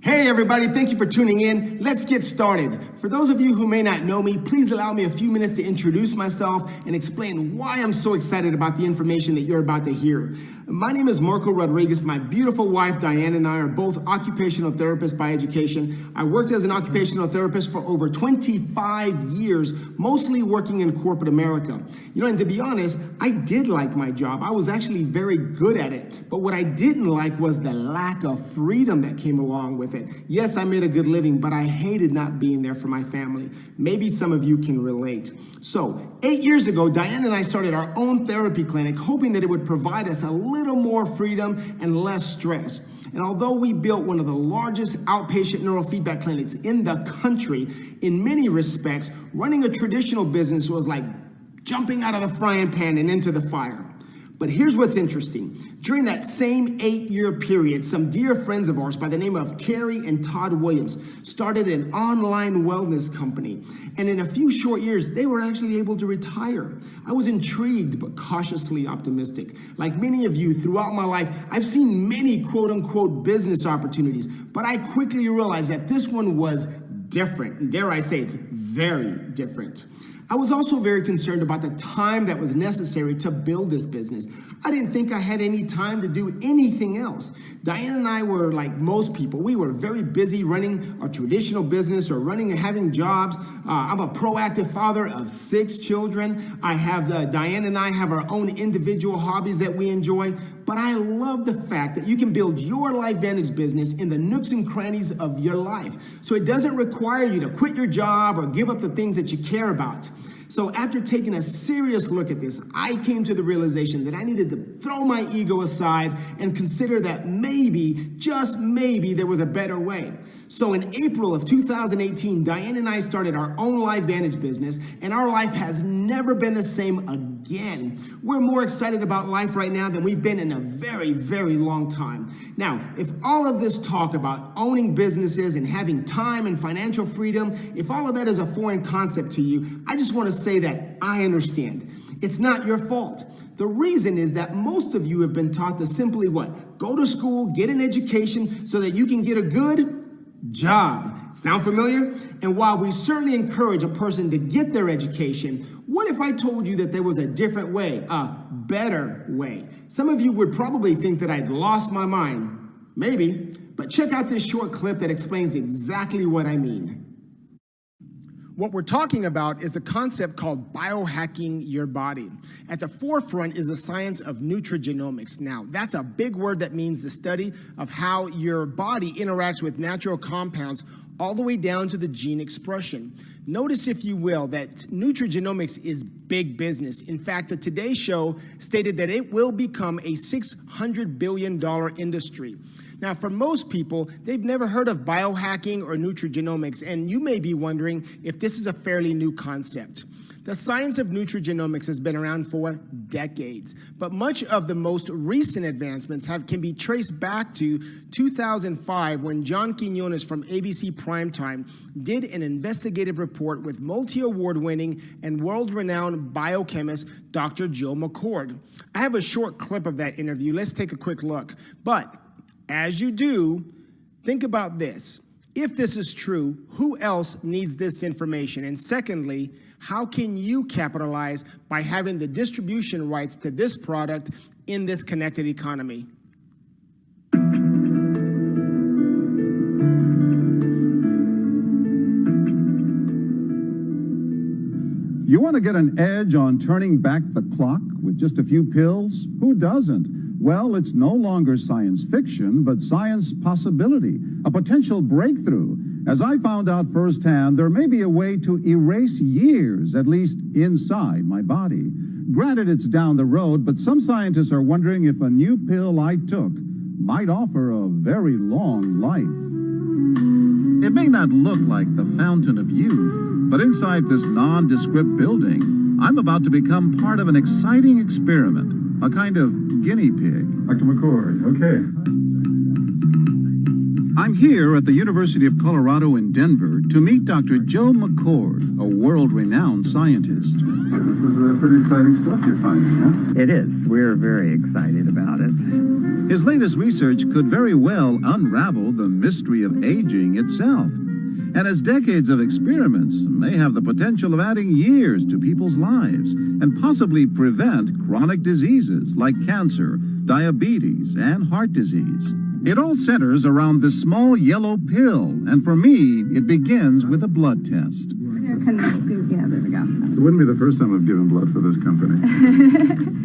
Hey everybody, thank you for tuning in. Let's get started. For those of you who may not know me, please allow me a few minutes to introduce myself and explain why I'm so excited about the information that you're about to hear. My name is Marco Rodriguez. My beautiful wife, Diane, and I are both occupational therapists by education. I worked as an occupational therapist for over 25 years, mostly working in corporate America. And to be honest, I did like my job. I was actually very good at it. But what I didn't like was the lack of freedom that came along with it. Yes, I made a good living, but I hated not being there for my family. Maybe some of you can relate. So 8 years ago, Diane and I started our own therapy clinic, hoping that it would provide us a little more freedom and less stress. And although we built one of the largest outpatient neurofeedback clinics in the country, in many respects, running a traditional business was like jumping out of the frying pan and into the fire. But here's what's interesting. During that same 8-year period, some dear friends of ours by the name of Carrie and Todd Williams started an online wellness company. And in a few short years, they were actually able to retire. I was intrigued but cautiously optimistic. Like many of you throughout my life, I've seen many quote-unquote business opportunities, but I quickly realized that this one was different. And dare I say, it's very different. I was also very concerned about the time that was necessary to build this business. I didn't think I had any time to do anything else. Diane and I were like most people. We were very busy running a traditional business or running and having jobs. I'm a proactive father of 6 children. Diane and I have our own individual hobbies that we enjoy. But I love the fact that you can build your LifeVantage business in the nooks and crannies of your life. So it doesn't require you to quit your job or give up the things that you care about. So after taking a serious look at this, I came to the realization that I needed to throw my ego aside and consider that maybe, just maybe, there was a better way. So in April of 2018, Diane and I started our own LifeVantage business, and our life has never been the same again. We're more excited about life right now than we've been in a very, very long time. Now, if all of this talk about owning businesses and having time and financial freedom, if all of that is a foreign concept to you, I just want to say that I understand. It's not your fault. The reason is that most of you have been taught to simply what? Go to school, get an education so that you can get a good job. Sound familiar? And while we certainly encourage a person to get their education, what if I told you that there was a different way, a better way? Some of you would probably think that I'd lost my mind. Maybe. But check out this short clip that explains exactly what I mean. What we're talking about is a concept called biohacking your body. At the forefront is the science of nutrigenomics. Now, that's a big word that means the study of how your body interacts with natural compounds all the way down to the gene expression. Notice, if you will, that nutrigenomics is big business. In fact, the Today Show stated that it will become a $600 billion industry. Now, for most people, they've never heard of biohacking or nutrigenomics, and you may be wondering if this is a fairly new concept. The science of nutrigenomics has been around for decades, but much of the most recent advancements can be traced back to 2005 when John Quinones from ABC Primetime did an investigative report with multi-award-winning and world-renowned biochemist Dr. Joe McCord. I have a short clip of that interview. Let's take a quick look. But as you do, think about this. If this is true, who else needs this information? And secondly, how can you capitalize by having the distribution rights to this product in this connected economy? You want to get an edge on turning back the clock with just a few pills? Who doesn't? Well, it's no longer science fiction, but science possibility, a potential breakthrough. As I found out firsthand, there may be a way to erase years, at least inside my body. Granted, it's down the road, but some scientists are wondering if a new pill I took might offer a very long life. It may not look like the fountain of youth, but inside this nondescript building, I'm about to become part of an exciting experiment, a kind of guinea pig. Dr. McCord, okay. I'm here at the University of Colorado in Denver to meet Dr. Joe McCord, a world-renowned scientist. This is pretty exciting stuff you're finding, huh? It is. We're very excited about it. His latest research could very well unravel the mystery of aging itself. And his decades of experiments may have the potential of adding years to people's lives and possibly prevent chronic diseases like cancer, diabetes, and heart disease. It all centers around this small yellow pill, and for me, it begins with a blood test. Here, can you scoop? Yeah, there we go. It wouldn't be the first time I've given blood for this company.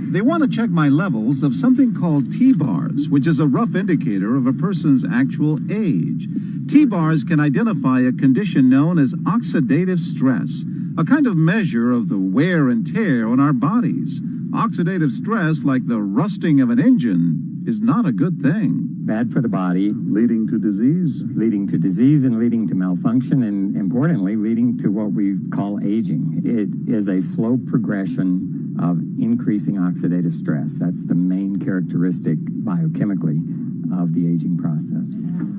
They want to check my levels of something called T-bars, which is a rough indicator of a person's actual age. T-bars can identify a condition known as oxidative stress, a kind of measure of the wear and tear on our bodies. Oxidative stress, like the rusting of an engine, is not a good thing. Bad for the body. Leading to disease. Leading to disease and leading to malfunction, and importantly, leading to what we call aging. It is a slow progression of increasing oxidative stress. That's the main characteristic biochemically of the aging process.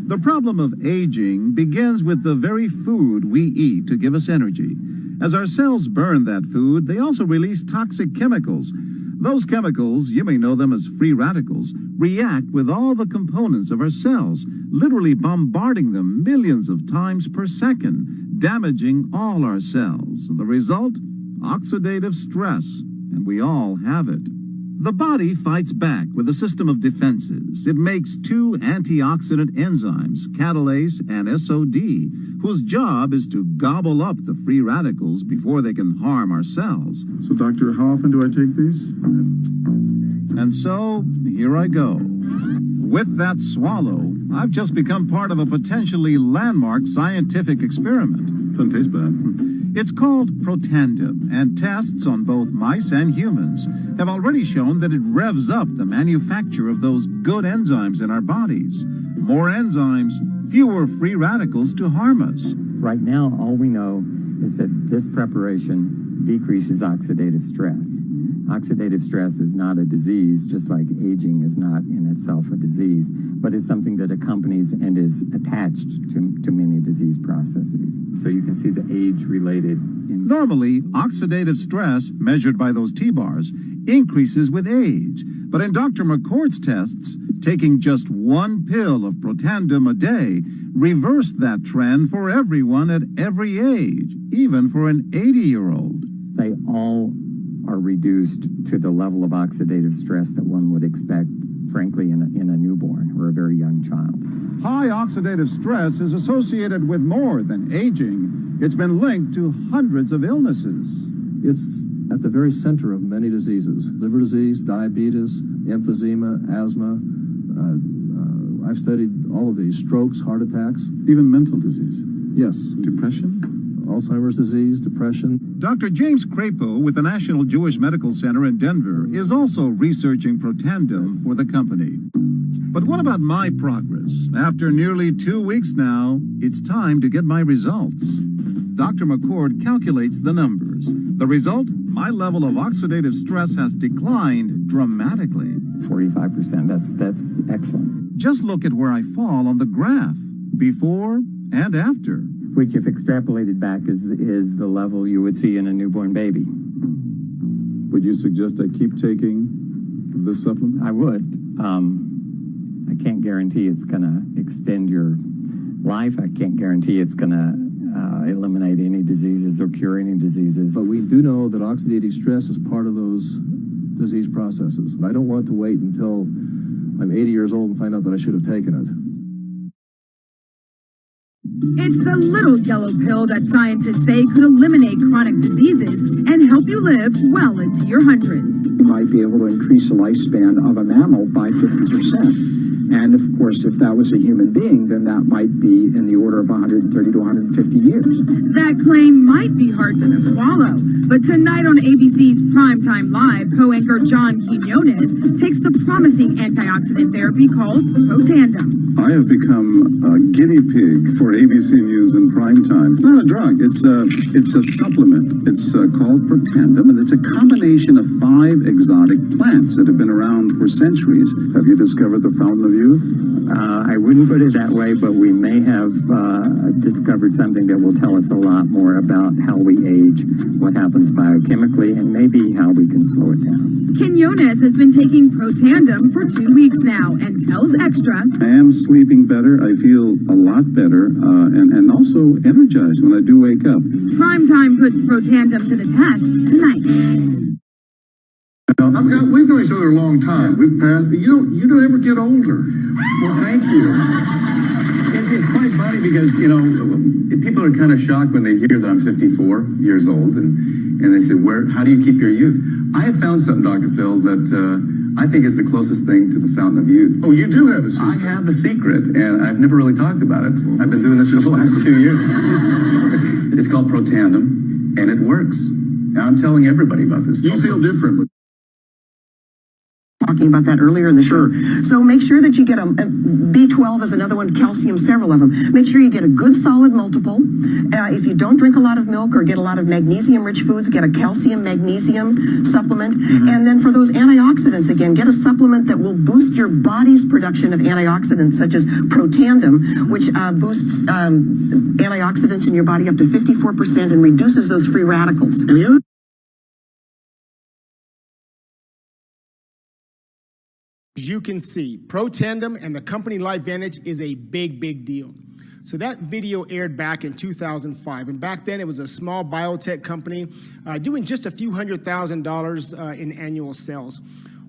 The problem of aging begins with the very food we eat to give us energy. As our cells burn that food, they also release toxic chemicals. Those chemicals, you may know them as free radicals, react with all the components of our cells, literally bombarding them millions of times per second, damaging all our cells. The result? Oxidative stress, and we all have it. The body fights back with a system of defenses. It makes two antioxidant enzymes, catalase and SOD, whose job is to gobble up the free radicals before they can harm our cells. So, doctor, how often do I take these? And so, here I go. With that swallow, I've just become part of a potentially landmark scientific experiment. Doesn't taste bad. It's called Protandim, and tests on both mice and humans have already shown that it revs up the manufacture of those good enzymes in our bodies. More enzymes, fewer free radicals to harm us. Right now, all we know is that this preparation decreases oxidative stress. Oxidative stress is not a disease, just like aging is not in itself a disease, but it's something that accompanies and is attached to many disease processes. So you can see the age-related. Normally, oxidative stress, measured by those T-bars, increases with age. But in Dr. McCord's tests, taking just one pill of Protandim a day reversed that trend for everyone at every age, even for an 80-year-old. They all are reduced to the level of oxidative stress that one would expect, frankly, in a newborn or a very young child. High oxidative stress is associated with more than aging. It's been linked to hundreds of illnesses. It's at the very center of many diseases: liver disease, diabetes, emphysema, asthma. I've studied all of these: strokes, heart attacks. Even mental disease. Yes. Depression? Alzheimer's disease, depression. Dr. James Crapo with the National Jewish Medical Center in Denver is also researching Protandim for the company. But what about my progress? After nearly 2 weeks now, it's time to get my results. Dr. McCord calculates the numbers. The result? My level of oxidative stress has declined dramatically. 45%, that's excellent. Just look at where I fall on the graph, before and after. Which, if extrapolated back, is the level you would see in a newborn baby. Would you suggest I keep taking this supplement? I would. I can't guarantee it's going to extend your life. I can't guarantee it's going to eliminate any diseases or cure any diseases. But we do know that oxidative stress is part of those disease processes. I don't want to wait until I'm 80 years old and find out that I should have taken it. It's the little yellow pill that scientists say could eliminate chronic diseases and help you live well into your hundreds. You might be able to increase the lifespan of a mammal by 50%. And of course, if that was a human being, then that might be in the order of 130 to 150 years. That claim might be hard to swallow, but tonight on ABC's Primetime Live, co-anchor John Quinones takes the promising antioxidant therapy called Protandim. I have become a guinea pig for ABC News in primetime. It's not a drug. It's a supplement. It's called Protandim, and it's a combination of 5 exotic plants that have been around for centuries. Have you discovered the fountain of youth? I wouldn't put it that way, but we may have discovered something that will tell us a lot more about how we age, what happens biochemically, and maybe how we can slow it down. Quinones has been taking Protandim for 2 weeks now and tells Extra, I am sleeping better. I feel a lot better, and also energized when I do wake up. Primetime puts Protandim to the test tonight. We've known each other a long time. We've passed. You don't ever get older. Well, thank you. It's quite funny because, people are kind of shocked when they hear that I'm 54 years old and they say, how do you keep your youth? I have found something, Dr. Phil, that I think is the closest thing to the fountain of youth. Oh, you do have a secret. I have the secret, and I've never really talked about it. I've been doing this for the last 2 years. It's called Protandim, and it works. And I'm telling everybody about this. You feel different. Talking about that earlier in the show. So make sure that you get a B12 is another one, calcium, several of them. Make sure you get a good solid multiple. If you don't drink a lot of milk or get a lot of magnesium-rich foods, get a calcium magnesium supplement. And then for those antioxidants, again, get a supplement that will boost your body's production of antioxidants, such as Protandim, which boosts antioxidants in your body up to 54% and reduces those free radicals. And the other As you can see, Protandim and the company LifeVantage is a big, big deal. So that video aired back in 2005, and back then it was a small biotech company doing just a few $100,000 in annual sales.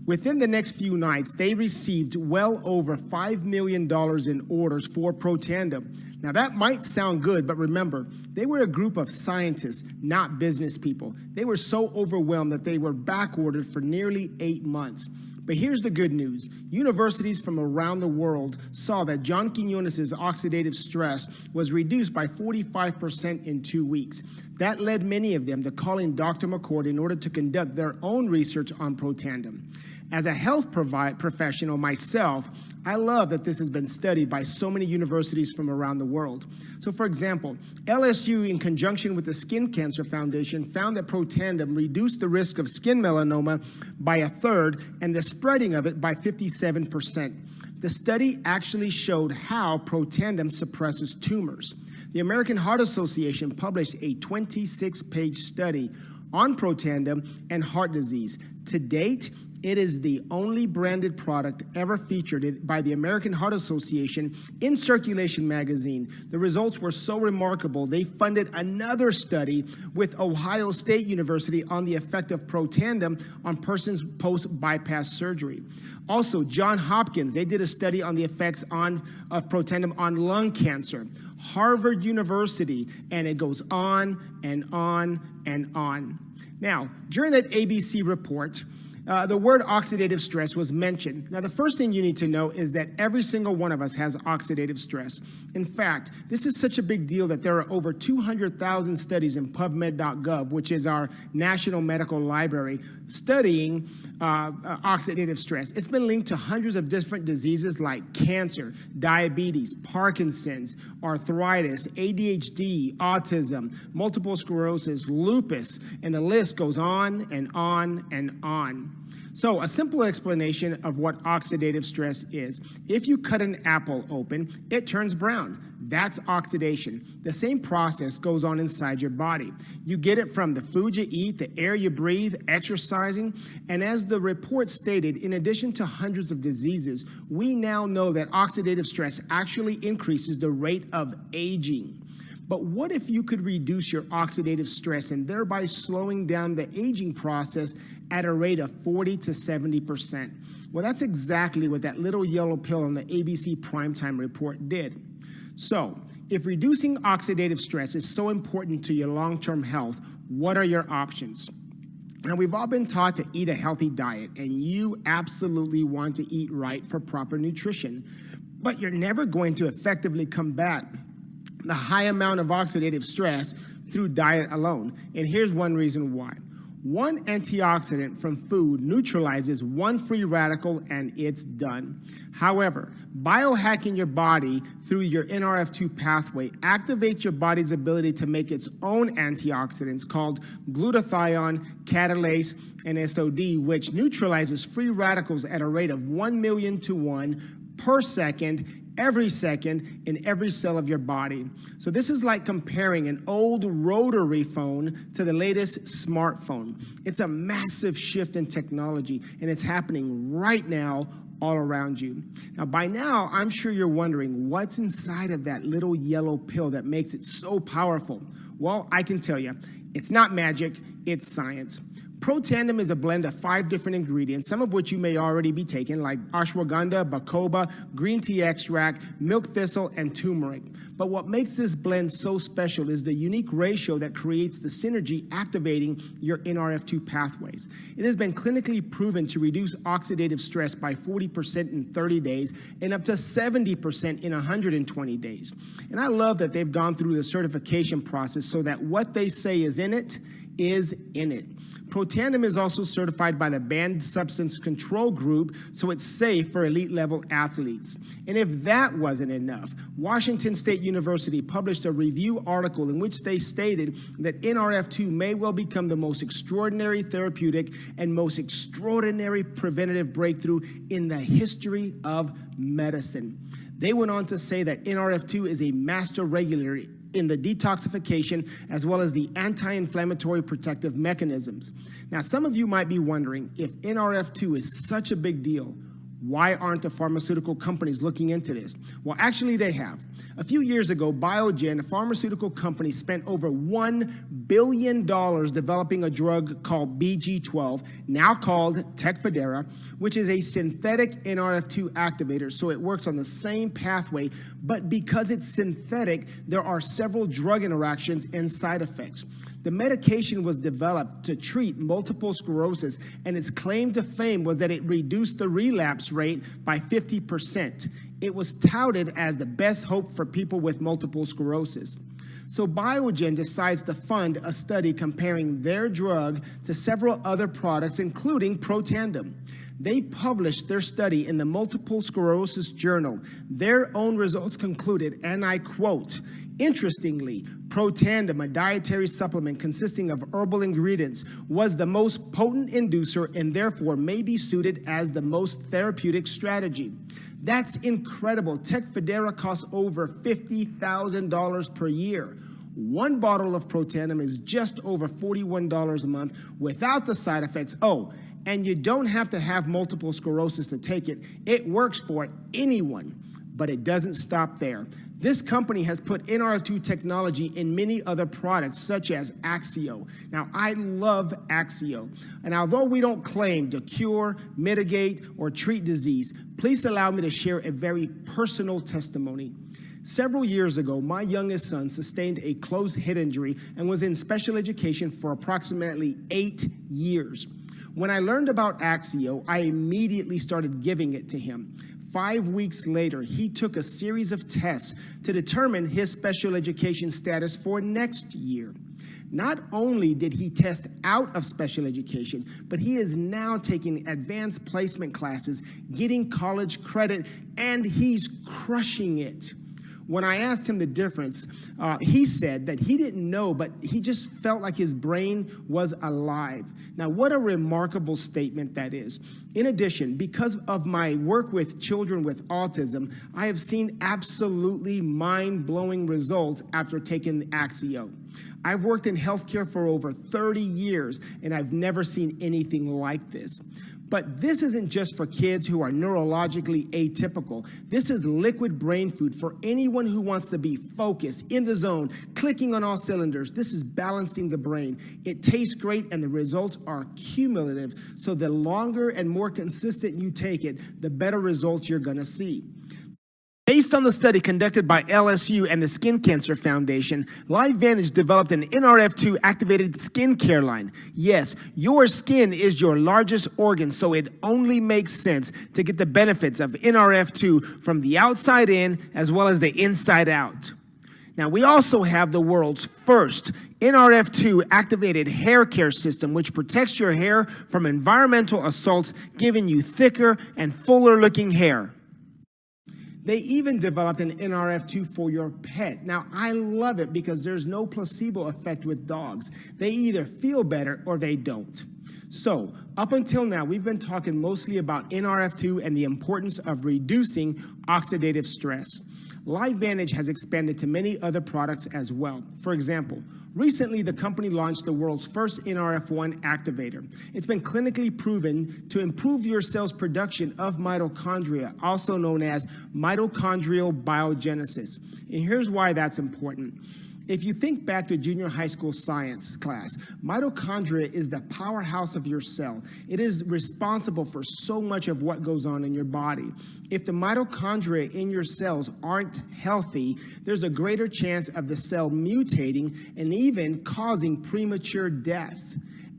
Within the next few nights, they received well over $5 million in orders for Protandim. Now that might sound good, but remember, they were a group of scientists, not business people. They were so overwhelmed that they were back-ordered for nearly 8 months. But here's the good news. Universities from around the world saw that John Quinones' oxidative stress was reduced by 45% in 2 weeks. That led many of them to calling Dr. McCord in order to conduct their own research on Protandim. As a health professional myself, I love that this has been studied by so many universities from around the world. So for example, LSU in conjunction with the Skin Cancer Foundation found that Protandim reduced the risk of skin melanoma by 1/3 and the spreading of it by 57%. The study actually showed how Protandim suppresses tumors. The American Heart Association published a 26-page study on Protandim and heart disease. To date, it is the only branded product ever featured by the American Heart Association in Circulation magazine. The results were so remarkable, they funded another study with Ohio State University on the effect of Protandim on persons post-bypass surgery. Also, Johns Hopkins, they did a study on the effects of Protandim on lung cancer. Harvard University, and it goes on and on and on. Now, during that ABC report, the word oxidative stress was mentioned. Now, the first thing you need to know is that every single one of us has oxidative stress. In fact, this is such a big deal that there are over 200,000 studies in PubMed.gov, which is our national medical library, studying oxidative stress. It's been linked to hundreds of different diseases like cancer, diabetes, Parkinson's, arthritis, ADHD, autism, multiple sclerosis, lupus, and the list goes on and on and on. So a simple explanation of what oxidative stress is. If you cut an apple open, it turns brown. That's oxidation. The same process goes on inside your body. You get it from the food you eat, the air you breathe, exercising, and as the report stated, in addition to hundreds of diseases, we now know that oxidative stress actually increases the rate of aging. But what if you could reduce your oxidative stress and thereby slowing down the aging process at a rate of 40 to 70%? Well, that's exactly what that little yellow pill on the ABC Primetime Report did. So, if reducing oxidative stress is so important to your long-term health, what are your options? Now, we've all been taught to eat a healthy diet, and you absolutely want to eat right for proper nutrition. But you're never going to effectively combat the high amount of oxidative stress through diet alone. And here's one reason why. One antioxidant from food neutralizes one free radical and it's done. However, biohacking your body through your NRF2 pathway activates your body's ability to make its own antioxidants called glutathione, catalase, and SOD, which neutralizes free radicals at a rate of 1 million to 1 per second, every second, in every cell of your body. So this is like comparing an old rotary phone to the latest smartphone. It's a massive shift in technology, and it's happening right now all around you. Now, by now, I'm sure you're wondering what's inside of that little yellow pill that makes it so powerful. Well, I can tell you, it's not magic, it's science. Protandim is a blend of 5 different ingredients, some of which you may already be taking, like ashwagandha, bacopa, green tea extract, milk thistle, and turmeric. But what makes this blend so special is the unique ratio that creates the synergy activating your NRF2 pathways. It has been clinically proven to reduce oxidative stress by 40% in 30 days and up to 70% in 120 days. And I love that they've gone through the certification process so that what they say is in it is in it. Protandim is also certified by the Banned Substance Control Group, so it's safe for elite-level athletes. And if that wasn't enough, Washington State University published a review article in which they stated that NRF2 may well become the most extraordinary therapeutic and most extraordinary preventative breakthrough in the history of medicine. They went on to say that NRF2 is a master regulator in the detoxification as well as the anti-inflammatory protective mechanisms. Now, some of you might be wondering, if NRF2 is such a big deal, why aren't the pharmaceutical companies looking into this? Well, actually they have. A few years ago, Biogen, a pharmaceutical company, spent over $1 billion developing a drug called BG12, now called Tecfidera, which is a synthetic NRF2 activator, so it works on the same pathway, but because it's synthetic, there are several drug interactions and side effects. The medication was developed to treat multiple sclerosis, and its claim to fame was that it reduced the relapse rate by 50%. It was touted as the best hope for people with multiple sclerosis. So Biogen decides to fund a study comparing their drug to several other products, including Protandim. They published their study in the Multiple Sclerosis Journal. Their own results concluded, and I quote, "Interestingly, Protandim, a dietary supplement consisting of herbal ingredients, was the most potent inducer and therefore may be suited as the most therapeutic strategy." That's incredible. Tecfidera costs over $50,000 per year. One bottle of Protandim is just over $41 a month without the side effects. Oh, and you don't have to have multiple sclerosis to take it. It works for anyone, but it doesn't stop there. This company has put NRF2 technology in many other products, such as Axio. Now, I love Axio, and although we don't claim to cure, mitigate, or treat disease, please allow me to share a very personal testimony. Several years ago, my youngest son sustained a closed head injury and was in special education for approximately 8 years. When I learned about Axio, I immediately started giving it to him. 5 weeks later, he took a series of tests to determine his special education status for next year. Not only did he test out of special education, but he is now taking advanced placement classes, getting college credit, and he's crushing it. When I asked him the difference, he said that he didn't know, but he just felt like his brain was alive. Now, what a remarkable statement that is. In addition, because of my work with children with autism, I have seen absolutely mind-blowing results after taking Axio. I've worked in healthcare for over 30 years, and I've never seen anything like this. But this isn't just for kids who are neurologically atypical. This is liquid brain food for anyone who wants to be focused, in the zone, clicking on all cylinders. This is balancing the brain. It tastes great, and the results are cumulative. So the longer and more consistent you take it, the better results you're going to see. Based on the study conducted by LSU and the Skin Cancer Foundation, LifeVantage developed an NRF2 activated skincare line. Yes, your skin is your largest organ, so it only makes sense to get the benefits of NRF2 from the outside in as well as the inside out. Now, we also have the world's first NRF2 activated hair care system, which protects your hair from environmental assaults, giving you thicker and fuller looking hair. They even developed an NRF2 for your pet. Now, I love it because there's no placebo effect with dogs. They either feel better or they don't. So, up until now, we've been talking mostly about NRF2 and the importance of reducing oxidative stress. LIFEVANTAGE has expanded to many other products as well. For example, recently the company launched the world's first NRF1 activator. It's been clinically proven to improve your cell's production of mitochondria, also known as mitochondrial biogenesis. And here's why that's important. If you think back to junior high school science class, mitochondria is the powerhouse of your cell. It is responsible for so much of what goes on in your body. If the mitochondria in your cells aren't healthy, there's a greater chance of the cell mutating and even causing premature death.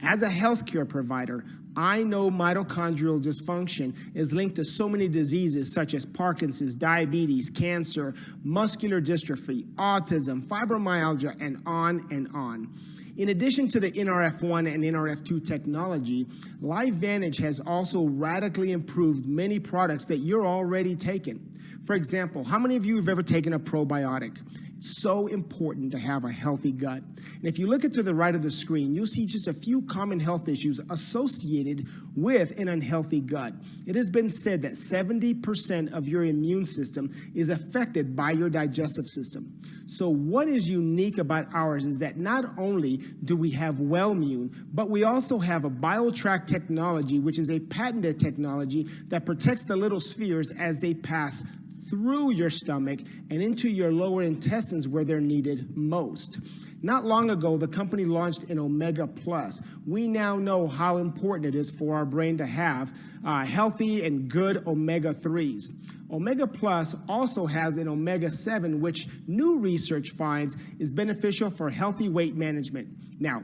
As a healthcare provider, I know mitochondrial dysfunction is linked to so many diseases such as Parkinson's, diabetes, cancer, muscular dystrophy, autism, fibromyalgia, and on and on. In addition to the NRF1 and NRF2 technology, LIFEVANTAGE has also radically improved many products that you're already taking. For example, how many of you have ever taken a probiotic? It's so important to have a healthy gut. And if you look to the right of the screen, you'll see just a few common health issues associated with an unhealthy gut. It has been said that 70% of your immune system is affected by your digestive system. So what is unique about ours is that not only do we have Wellmune, but we also have a BioTrack technology, which is a patented technology that protects the little spheres as they pass through your stomach and into your lower intestines where they're needed most. Not long ago, the company launched an Omega Plus. We now know how important it is for our brain to have healthy and good omega-3s. Omega Plus also has an omega-7, which new research finds is beneficial for healthy weight management. Now,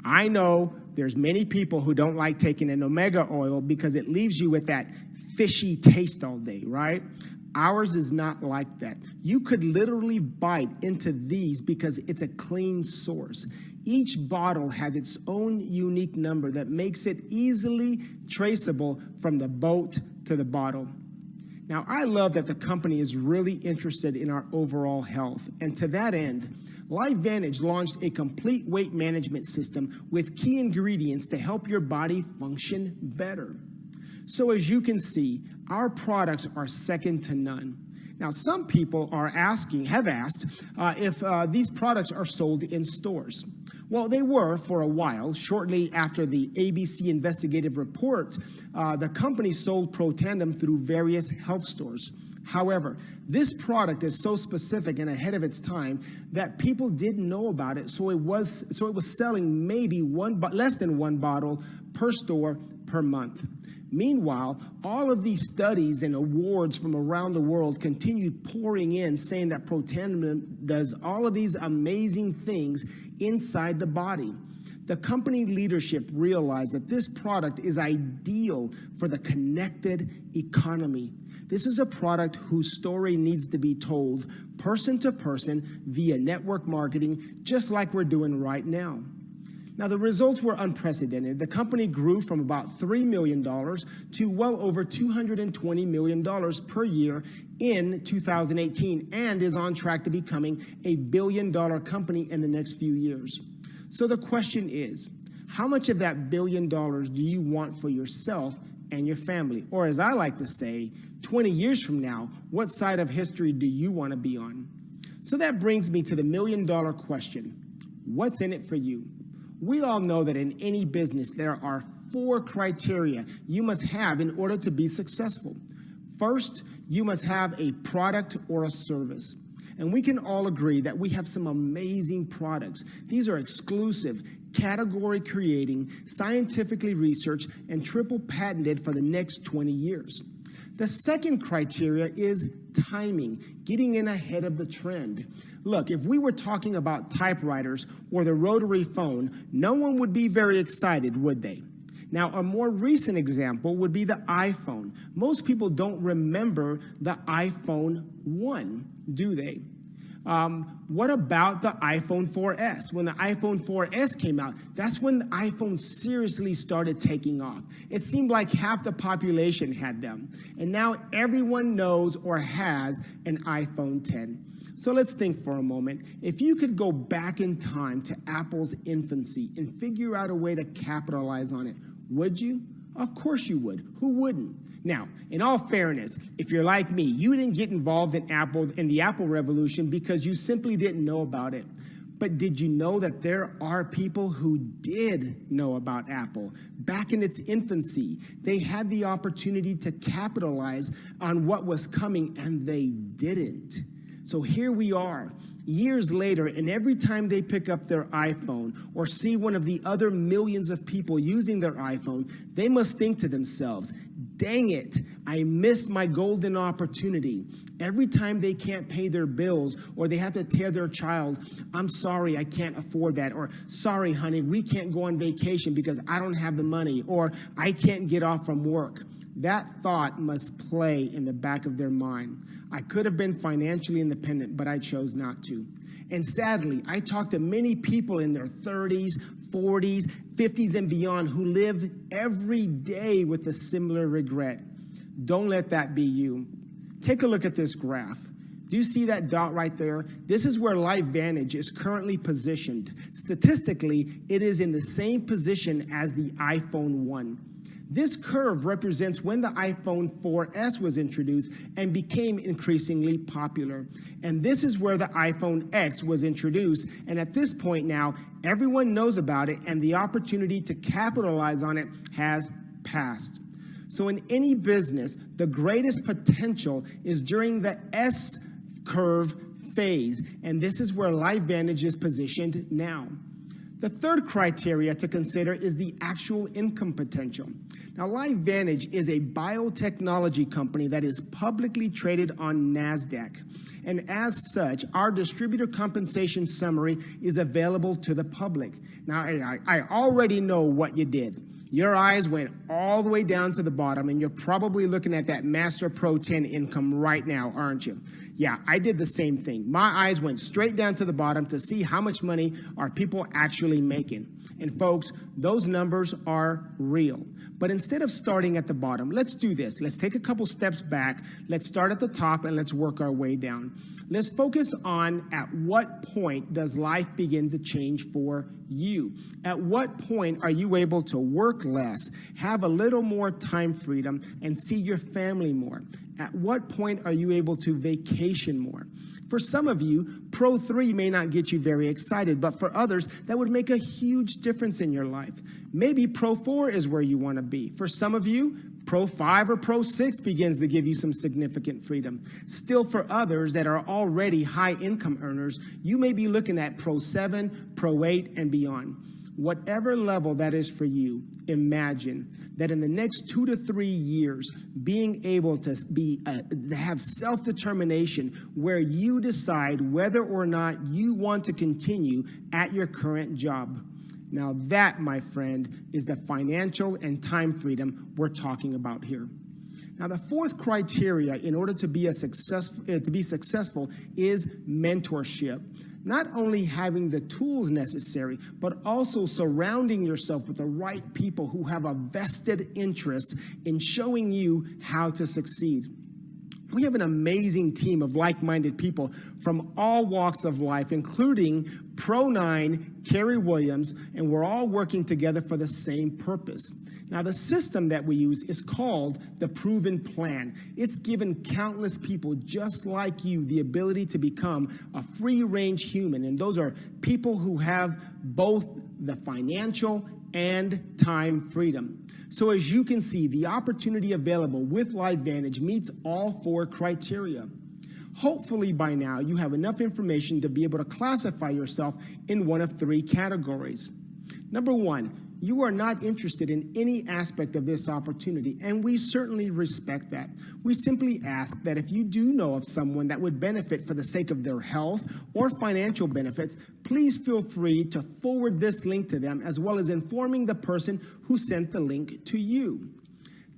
I know there's many people who don't like taking an omega oil because it leaves you with that fishy taste all day, right? Ours is not like that. You could literally bite into these because it's a clean source. Each bottle has its own unique number that makes it easily traceable from the boat to the bottle. Now, I love that the company is really interested in our overall health. And to that end, LIFEVANTAGE launched a complete weight management system with key ingredients to help your body function better. So as you can see, our products are second to none. Now, some people have asked if these products are sold in stores. Well, they were for a while. Shortly after the ABC investigative report, the company sold Protandim through various health stores. However, this product is so specific and ahead of its time that people didn't know about it, so it was selling maybe less than one bottle per store per month. Meanwhile, all of these studies and awards from around the world continued pouring in, saying that Protandim does all of these amazing things inside the body. The company leadership realized that this product is ideal for the connected economy. This is a product whose story needs to be told person to person via network marketing, just like we're doing right now. Now, the results were unprecedented. The company grew from about $3 million to well over $220 million per year in 2018 and is on track to becoming a billion-dollar company in the next few years. So the question is, how much of that $1 billion do you want for yourself and your family? Or as I like to say, 20 years from now, what side of history do you want to be on? So that brings me to the $1 million question. What's in it for you? We all know that in any business, there are 4 criteria you must have in order to be successful. First, you must have a product or a service. And we can all agree that we have some amazing products. These are exclusive, category creating, scientifically researched, and triple patented for the next 20 years. The second criteria is timing, getting in ahead of the trend. Look, if we were talking about typewriters or the rotary phone, no one would be very excited, would they? Now, a more recent example would be the iPhone. Most people don't remember the iPhone 1, do they? What about the iPhone 4S? When the iPhone 4S came out, that's when the iPhone seriously started taking off. It seemed like half the population had them. And now everyone knows or has an iPhone 10. So let's think for a moment. If you could go back in time to Apple's infancy and figure out a way to capitalize on it, Would you? Of course you would. Who wouldn't? Now, in all fairness, if you're like me, you didn't get involved in the Apple revolution because you simply didn't know about it. But did you know that there are people who did know about Apple? Back in its infancy, they had the opportunity to capitalize on what was coming, and they didn't. So here we are, years later, and every time they pick up their iPhone or see one of the other millions of people using their iPhone, they must think to themselves, dang it, I missed my golden opportunity. Every time they can't pay their bills or they have to tear their child, I'm sorry, I can't afford that. Or, sorry, honey, we can't go on vacation because I don't have the money. Or, I can't get off from work. That thought must play in the back of their mind. I could have been financially independent, but I chose not to. And sadly, I talk to many people in their 30s, 40s, 50s, and beyond who live every day with a similar regret. Don't let that be you. Take a look at this graph. Do you see that dot right there? This is where LifeVantage is currently positioned. Statistically, it is in the same position as the iPhone 1. This curve represents when the iPhone 4S was introduced and became increasingly popular. And this is where the iPhone X was introduced. And at this point now, everyone knows about it, and the opportunity to capitalize on it has passed. So in any business, the greatest potential is during the S-curve phase, and this is where LifeVantage is positioned now. The third criteria to consider is the actual income potential. Now, LifeVantage is a biotechnology company that is publicly traded on NASDAQ. And as such, our distributor compensation summary is available to the public. Now, I already know what you did. Your eyes went all the way down to the bottom, and you're probably looking at that Master Pro 10 income right now, aren't you? Yeah, I did the same thing. My eyes went straight down to the bottom to see how much money are people actually making. And folks, those numbers are real. But instead of starting at the bottom, let's do this. Let's take a couple steps back. Let's start at the top and let's work our way down. Let's focus on at what point does life begin to change for you? At what point are you able to work less, have a little more time freedom, and see your family more? At what point are you able to vacation more? For some of you, Pro 3 may not get you very excited, but for others, that would make a huge difference in your life. Maybe Pro 4 is where you want to be. For some of you, Pro 5 or Pro 6 begins to give you some significant freedom. Still, for others that are already high income earners, you may be looking at Pro 7, Pro 8, and beyond. Whatever level that is for you, imagine that in the next 2 to 3 years, being able to have self-determination where you decide whether or not you want to continue at your current job. Now that, my friend, is the financial and time freedom we're talking about here. Now, the fourth criteria in order to be successful is mentorship. Not only having the tools necessary, but also surrounding yourself with the right people who have a vested interest in showing you how to succeed. We have an amazing team of like-minded people from all walks of life, including Pro 9, Carrie Williams, and we're all working together for the same purpose. Now, the system that we use is called the Proven Plan. It's given countless people just like you the ability to become a free-range human, and those are people who have both the financial and time freedom. So as you can see, the opportunity available with LifeVantage meets all four criteria. Hopefully by now you have enough information to be able to classify yourself in one of three categories. Number one, you are not interested in any aspect of this opportunity, and we certainly respect that. We simply ask that if you do know of someone that would benefit for the sake of their health or financial benefits, please feel free to forward this link to them, as well as informing the person who sent the link to you.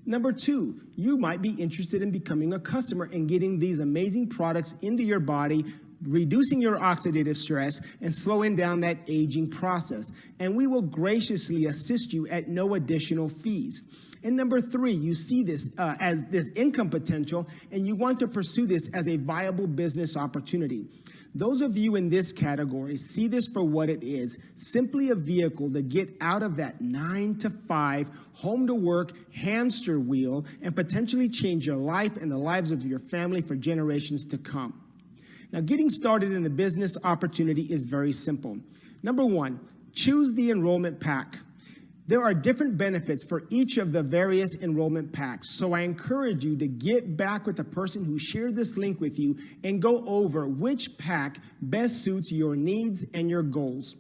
Number two, you might be interested in becoming a customer and getting these amazing products into your body, reducing your oxidative stress, and slowing down that aging process. And we will graciously assist you at no additional fees. And number 3, you see this as this income potential, and you want to pursue this as a viable business opportunity. Those of you in this category see this for what it is, simply a vehicle to get out of that 9-to-5, home-to-work hamster wheel and potentially change your life and the lives of your family for generations to come. Now, getting started in the business opportunity is very simple. Number 1, choose the enrollment pack. There are different benefits for each of the various enrollment packs, so I encourage you to get back with the person who shared this link with you and go over which pack best suits your needs and your goals.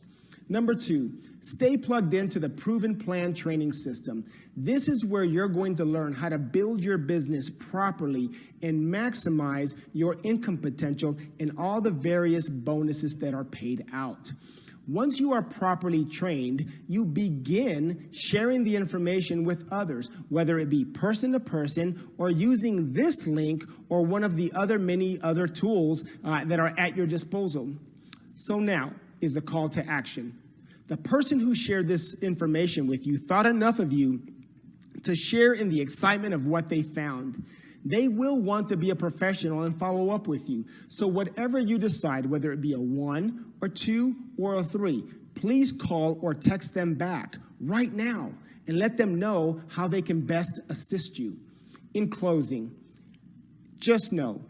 Number 2, stay plugged into the Proven Plan training system. This is where you're going to learn how to build your business properly and maximize your income potential and all the various bonuses that are paid out. Once you are properly trained, you begin sharing the information with others, whether it be person to person or using this link or one of the many other tools that are at your disposal. So now is the call to action. The person who shared this information with you thought enough of you to share in the excitement of what they found. They will want to be a professional and follow up with you. So whatever you decide, whether it be a 1 or 2 or a 3, please call or text them back right now and let them know how they can best assist you. In closing, just know,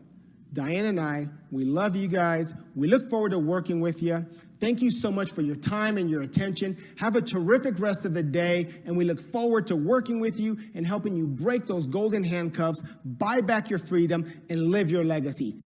Diane and I, we love you guys. We look forward to working with you. Thank you so much for your time and your attention. Have a terrific rest of the day, and we look forward to working with you and helping you break those golden handcuffs, buy back your freedom, and live your legacy.